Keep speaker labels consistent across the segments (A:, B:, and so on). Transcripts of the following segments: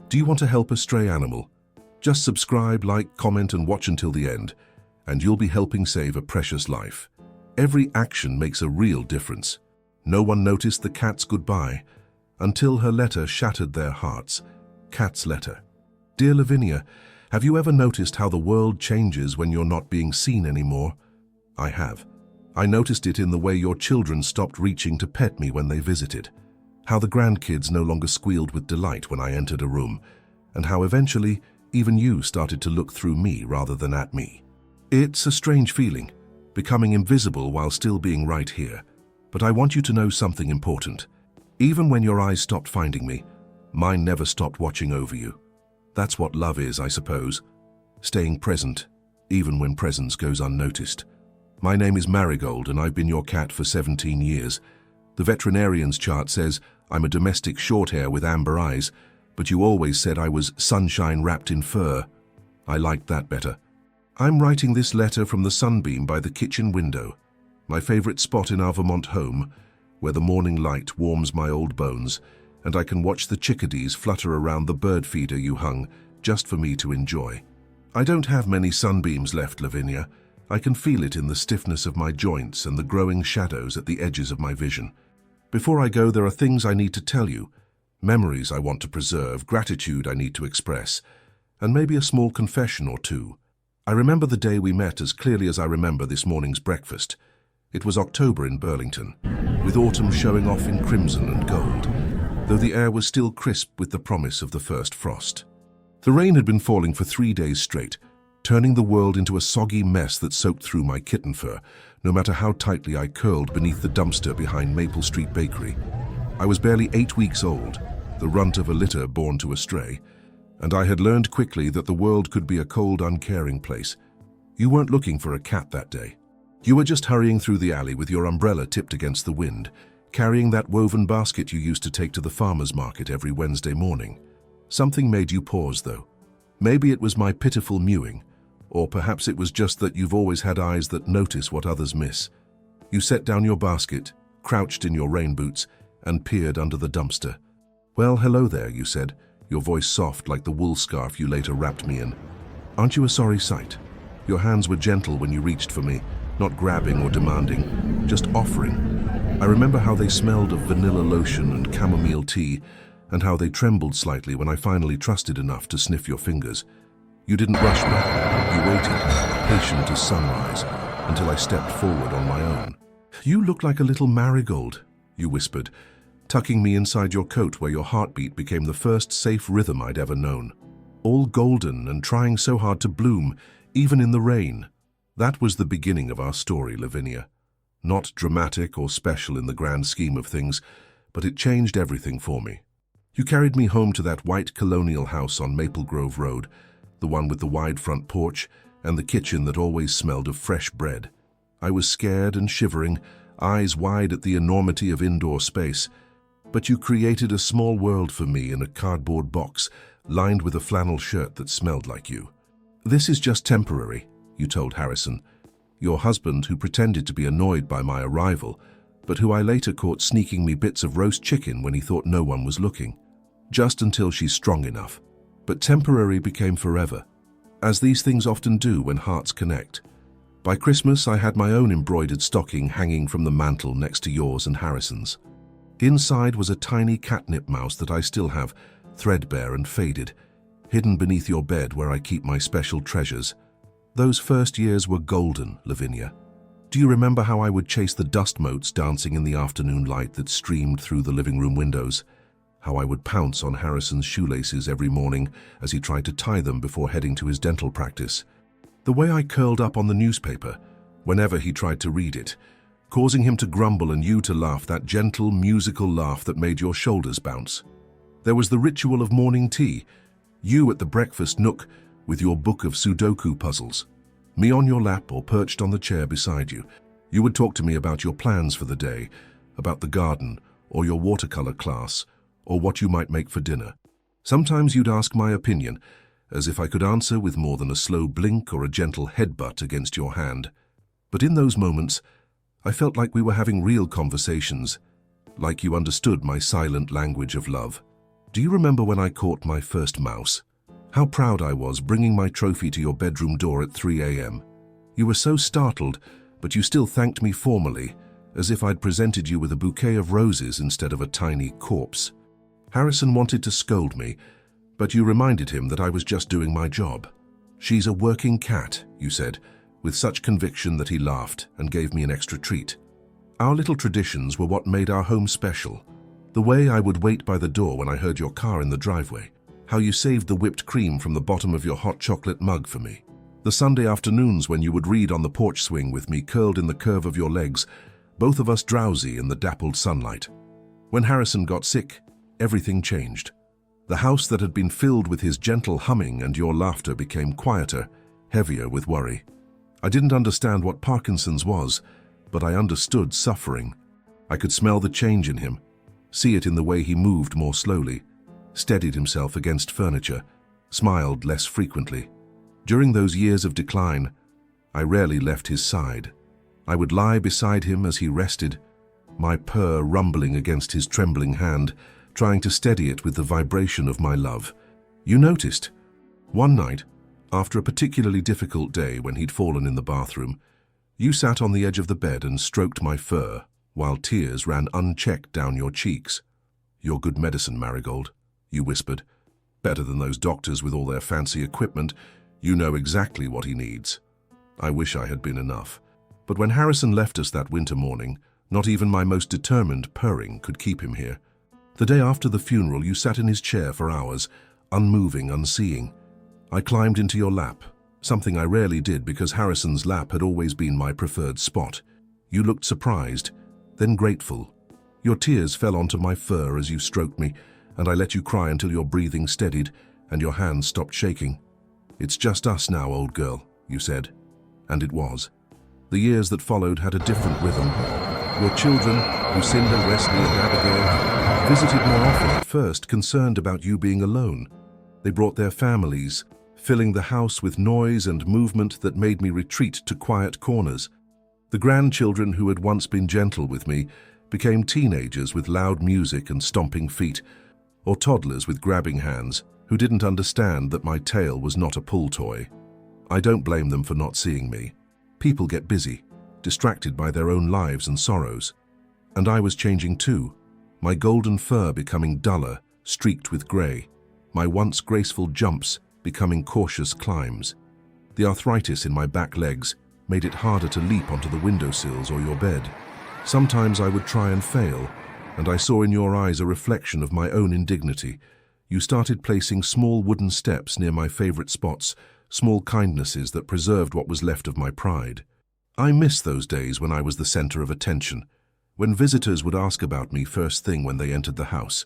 A: Do you want to help a stray animal? Just subscribe, like, comment, and watch until the end, and you'll be helping save a precious life. Every action makes a real difference. No one noticed the cat's goodbye until her letter shattered their hearts. Cat's letter. Dear Lavinia, have you ever noticed how the world changes when you're not being seen anymore? I have. I noticed it in the way your children stopped reaching to pet me when they visited, how the grandkids no longer squealed with delight when I entered a room, and how eventually even you started to look through me rather than at me. It's a strange feeling, becoming invisible while still being right here. But I want you to know something important. Even when your eyes stopped finding me, mine never stopped watching over you. That's what love is, I suppose. Staying present, even when presence goes unnoticed. My name is Marold, and I've been your cat for 17 years. The veterinarian's chart says I'm a domestic shorthair with amber eyes, but you always said I was sunshine wrapped in fur. I liked that better. I'm writing this letter from the sunbeam by the kitchen window, my favorite spot in our Vermont home, where the morning light warms my old bones, and I can watch the chickadees flutter around the bird feeder you hung just for me to enjoy. I don't have many sunbeams left, Lavinia. I can feel it in the stiffness of my joints and the growing shadows at the edges of my vision. Before I go, there are things I need to tell you, memories I want to preserve, gratitude I need to express, and maybe a small confession or two. I remember the day we met as clearly as I remember this morning's breakfast. It was October in Burlington, with autumn showing off in crimson and gold, though the air was still crisp with the promise of the first frost. The rain had been falling for 3 days straight, turning the world into a soggy mess that soaked through my kitten fur, no matter how tightly I curled beneath the dumpster behind Maple Street Bakery. I was barely 8 weeks old, the runt of a litter born to a stray, and I had learned quickly that the world could be a cold, uncaring place. You weren't looking for a cat that day. You were just hurrying through the alley with your umbrella tipped against the wind, carrying that woven basket you used to take to the farmer's market every Wednesday morning. Something made you pause, though. Maybe it was my pitiful mewing, or perhaps it was just that you've always had eyes that notice what others miss. You set down your basket, crouched in your rain boots, and peered under the dumpster. "Well, hello there," you said, your voice soft like the wool scarf you later wrapped me in. "Aren't you a sorry sight?" Your hands were gentle when you reached for me, not grabbing or demanding, just offering. I remember how they smelled of vanilla lotion and chamomile tea, and how they trembled slightly when I finally trusted enough to sniff your fingers. You didn't rush me. You waited, patient as sunrise, until I stepped forward on my own. "You look like a little marigold," you whispered, tucking me inside your coat where your heartbeat became the first safe rhythm I'd ever known. All golden and trying so hard to bloom, even in the rain. That was the beginning of our story, Lavinia. Not dramatic or special in the grand scheme of things, but it changed everything for me. You carried me home to that white colonial house on Maple Grove Road, the one with the wide front porch and the kitchen that always smelled of fresh bread. I was scared and shivering, eyes wide at the enormity of indoor space, but you created a small world for me in a cardboard box lined with a flannel shirt that smelled like you. "This is just temporary," you told Harrison, your husband who pretended to be annoyed by my arrival, but who I later caught sneaking me bits of roast chicken when he thought no one was looking. "Just until she's strong enough." But temporary became forever, as these things often do when hearts connect. By Christmas, I had my own embroidered stocking hanging from the mantel next to yours and Harrison's. Inside was a tiny catnip mouse that I still have, threadbare and faded, hidden beneath your bed where I keep my special treasures. Those first years were golden, Lavinia. Do you remember how I would chase the dust motes dancing in the afternoon light that streamed through the living room windows? How I would pounce on Harrison's shoelaces every morning as he tried to tie them before heading to his dental practice? The way I curled up on the newspaper whenever he tried to read it, causing him to grumble and you to laugh, that gentle, musical laugh that made your shoulders bounce. There was the ritual of morning tea, you at the breakfast nook with your book of Sudoku puzzles, me on your lap or perched on the chair beside you. You would talk to me about your plans for the day, about the garden or your watercolor class, or what you might make for dinner. Sometimes you'd ask my opinion, as if I could answer with more than a slow blink or a gentle headbutt against your hand. But in those moments, I felt like we were having real conversations, like you understood my silent language of love. Do you remember when I caught my first mouse? How proud I was bringing my trophy to your bedroom door at 3 a.m. You were so startled, but you still thanked me formally, as if I'd presented you with a bouquet of roses instead of a tiny corpse. Harrison wanted to scold me, but you reminded him that I was just doing my job. "She's a working cat," you said, with such conviction that he laughed and gave me an extra treat. Our little traditions were what made our home special. The way I would wait by the door when I heard your car in the driveway. How you saved the whipped cream from the bottom of your hot chocolate mug for me. The Sunday afternoons when you would read on the porch swing with me curled in the curve of your legs, both of us drowsy in the dappled sunlight. When Harrison got sick, everything changed. The house that had been filled with his gentle humming and your laughter became quieter, heavier with worry. I didn't understand what Parkinson's was, but I understood suffering. I could smell the change in him, see it in the way he moved more slowly, steadied himself against furniture, smiled less frequently. During those years of decline, I rarely left his side. I would lie beside him as he rested, my purr rumbling against his trembling hand, trying to steady it with the vibration of my love. You noticed. One night, after a particularly difficult day when he'd fallen in the bathroom, you sat on the edge of the bed and stroked my fur, while tears ran unchecked down your cheeks. "You're good medicine, Marigold," you whispered. "Better than those doctors with all their fancy equipment. You know exactly what he needs." I wish I had been enough. But when Harrison left us that winter morning, not even my most determined purring could keep him here. The day after the funeral, you sat in his chair for hours, unmoving, unseeing. I climbed into your lap, something I rarely did because Harrison's lap had always been my preferred spot. You looked surprised, then grateful. Your tears fell onto my fur as you stroked me, and I let you cry until your breathing steadied and your hands stopped shaking. "It's just us now, old girl," you said. And it was. The years that followed had a different rhythm. Your children, Lucinda, Wesley, and Abigail, visited more often at first, concerned about you being alone. They brought their families, filling the house with noise and movement that made me retreat to quiet corners. The grandchildren who had once been gentle with me became teenagers with loud music and stomping feet, or toddlers with grabbing hands who didn't understand that my tail was not a pull toy. I don't blame them for not seeing me. People get busy, distracted by their own lives and sorrows. And I was changing too, my golden fur becoming duller, streaked with grey, my once graceful jumps becoming cautious climbs. The arthritis in my back legs made it harder to leap onto the windowsills or your bed. Sometimes I would try and fail, and I saw in your eyes a reflection of my own indignity. You started placing small wooden steps near my favorite spots, small kindnesses that preserved what was left of my pride. I miss those days when I was the center of attention, when visitors would ask about me first thing when they entered the house.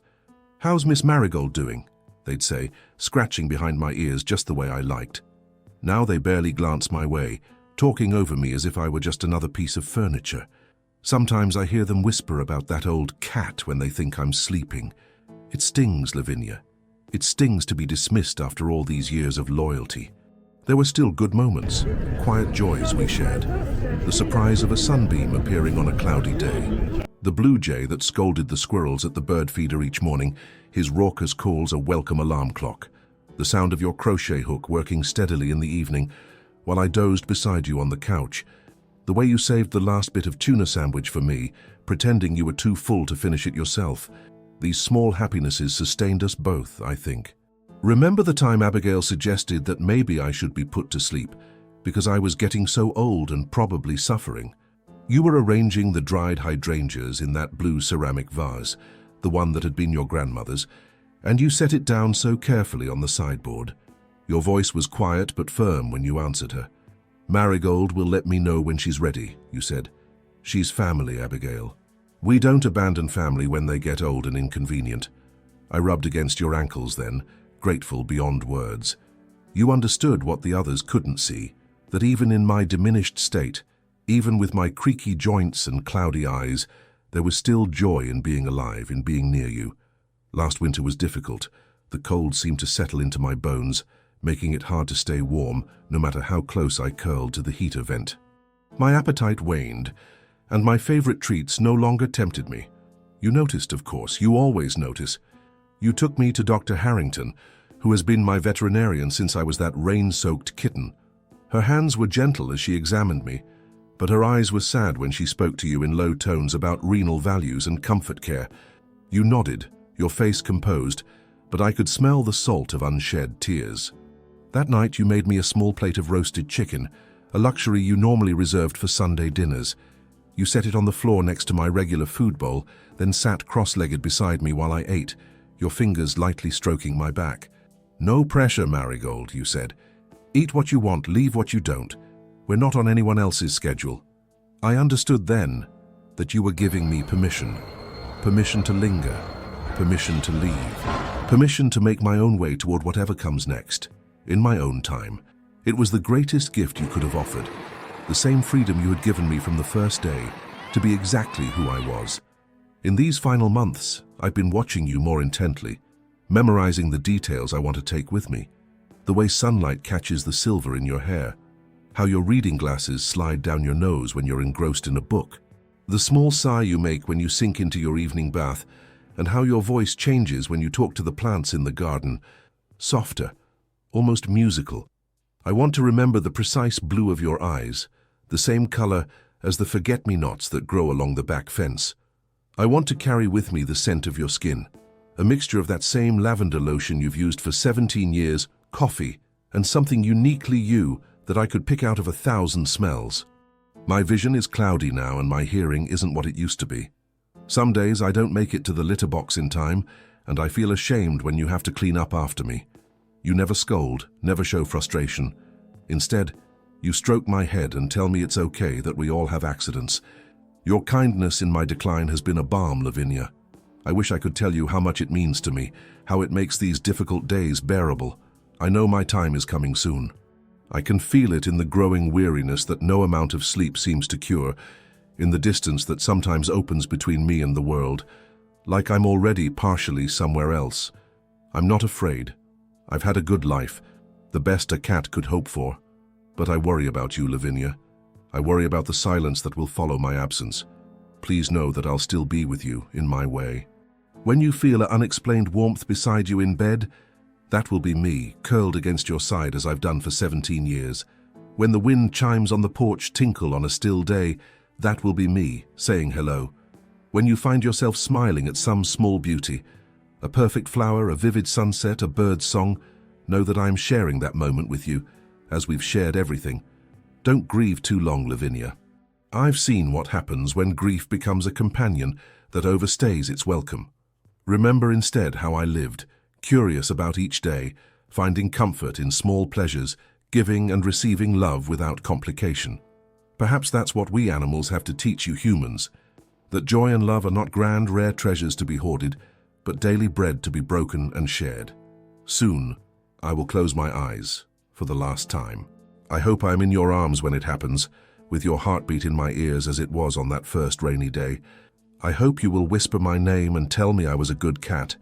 A: "How's Miss Marigold doing?" they'd say, scratching behind my ears just the way I liked. Now they barely glance my way, talking over me as if I were just another piece of furniture. Sometimes I hear them whisper about that old cat when they think I'm sleeping. It stings, Lavinia. It stings to be dismissed after all these years of loyalty. There were still good moments, quiet joys we shared. The surprise of a sunbeam appearing on a cloudy day. The blue jay that scolded the squirrels at the bird feeder each morning, his raucous calls a welcome alarm clock. The sound of your crochet hook working steadily in the evening, while I dozed beside you on the couch. The way you saved the last bit of tuna sandwich for me, pretending you were too full to finish it yourself. These small happinesses sustained us both, I think. Remember the time Abigail suggested that maybe I should be put to sleep because I was getting so old and probably suffering? You were arranging the dried hydrangeas in that blue ceramic vase, the one that had been your grandmother's, and you set it down so carefully on the sideboard. Your voice was quiet but firm when you answered her. "Marigold will let me know when she's ready," you said. "She's family, Abigail. We don't abandon family when they get old and inconvenient." I rubbed against your ankles then, grateful beyond words. You understood what the others couldn't see, that even in my diminished state, even with my creaky joints and cloudy eyes, there was still joy in being alive, in being near you. Last winter was difficult. The cold seemed to settle into my bones, making it hard to stay warm, no matter how close I curled to the heater vent. My appetite waned, and my favorite treats no longer tempted me. You noticed, of course. You always notice. You took me to Dr. Harrington, who has been my veterinarian since I was that rain-soaked kitten. Her hands were gentle as she examined me, but her eyes were sad when she spoke to you in low tones about renal values and comfort care. You nodded, your face composed, but I could smell the salt of unshed tears. That night you made me a small plate of roasted chicken, a luxury you normally reserved for Sunday dinners. You set it on the floor next to my regular food bowl, then sat cross-legged beside me while I ate, your fingers lightly stroking my back. "No pressure, Marigold," you said. "Eat what you want, leave what you don't. We're not on anyone else's schedule." I understood then that you were giving me permission. Permission to linger, permission to leave, permission to make my own way toward whatever comes next, in my own time. It was the greatest gift you could have offered, the same freedom you had given me from the first day, to be exactly who I was. In these final months, I've been watching you more intently, memorizing the details I want to take with me. The way sunlight catches the silver in your hair, how your reading glasses slide down your nose when you're engrossed in a book, the small sigh you make when you sink into your evening bath, and how your voice changes when you talk to the plants in the garden, softer, almost musical. I want to remember the precise blue of your eyes, the same color as the forget-me-nots that grow along the back fence. I want to carry with me the scent of your skin, a mixture of that same lavender lotion you've used for 17 years, coffee, and something uniquely you that I could pick out of 1,000 smells. My vision is cloudy now and my hearing isn't what it used to be. Some days I don't make it to the litter box in time, and I feel ashamed when you have to clean up after me. You never scold, never show frustration. Instead, you stroke my head and tell me it's okay that we all have accidents. Your kindness in my decline has been a balm, Lavinia. I wish I could tell you how much it means to me, how it makes these difficult days bearable. I know my time is coming soon. I can feel it in the growing weariness that no amount of sleep seems to cure, in the distance that sometimes opens between me and the world, like I'm already partially somewhere else. I'm not afraid. I've had a good life, the best a cat could hope for. But I worry about you, Lavinia. I worry about the silence that will follow my absence. Please know that I'll still be with you in my way. When you feel an unexplained warmth beside you in bed, that will be me, curled against your side as I've done for 17 years. When the wind chimes on the porch tinkle on a still day, that will be me, saying hello. When you find yourself smiling at some small beauty, a perfect flower, a vivid sunset, a bird's song, know that I am sharing that moment with you, as we've shared everything. Don't grieve too long, Lavinia. I've seen what happens when grief becomes a companion that overstays its welcome. Remember instead how I lived, curious about each day, finding comfort in small pleasures, giving and receiving love without complication. Perhaps that's what we animals have to teach you humans, that joy and love are not grand, rare treasures to be hoarded, but daily bread to be broken and shared. Soon, I will close my eyes for the last time. I hope I am in your arms when it happens, with your heartbeat in my ears as it was on that first rainy day. I hope you will whisper my name and tell me I was a good cat.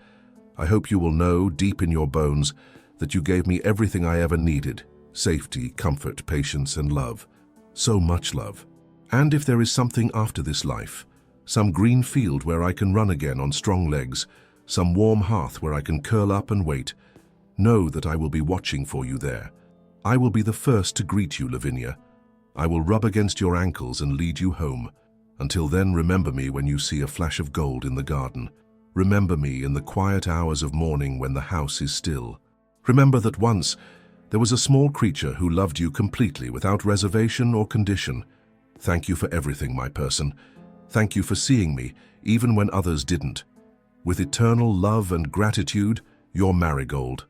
A: I hope you will know, deep in your bones, that you gave me everything I ever needed: safety, comfort, patience, and love. So much love. And if there is something after this life, some green field where I can run again on strong legs, some warm hearth where I can curl up and wait, know that I will be watching for you there. I will be the first to greet you, Lavinia. I will rub against your ankles and lead you home. Until then, remember me when you see a flash of gold in the garden. Remember me in the quiet hours of morning when the house is still. Remember that once there was a small creature who loved you completely without reservation or condition. Thank you for everything, my person. Thank you for seeing me, even when others didn't. With eternal love and gratitude, your Marigold.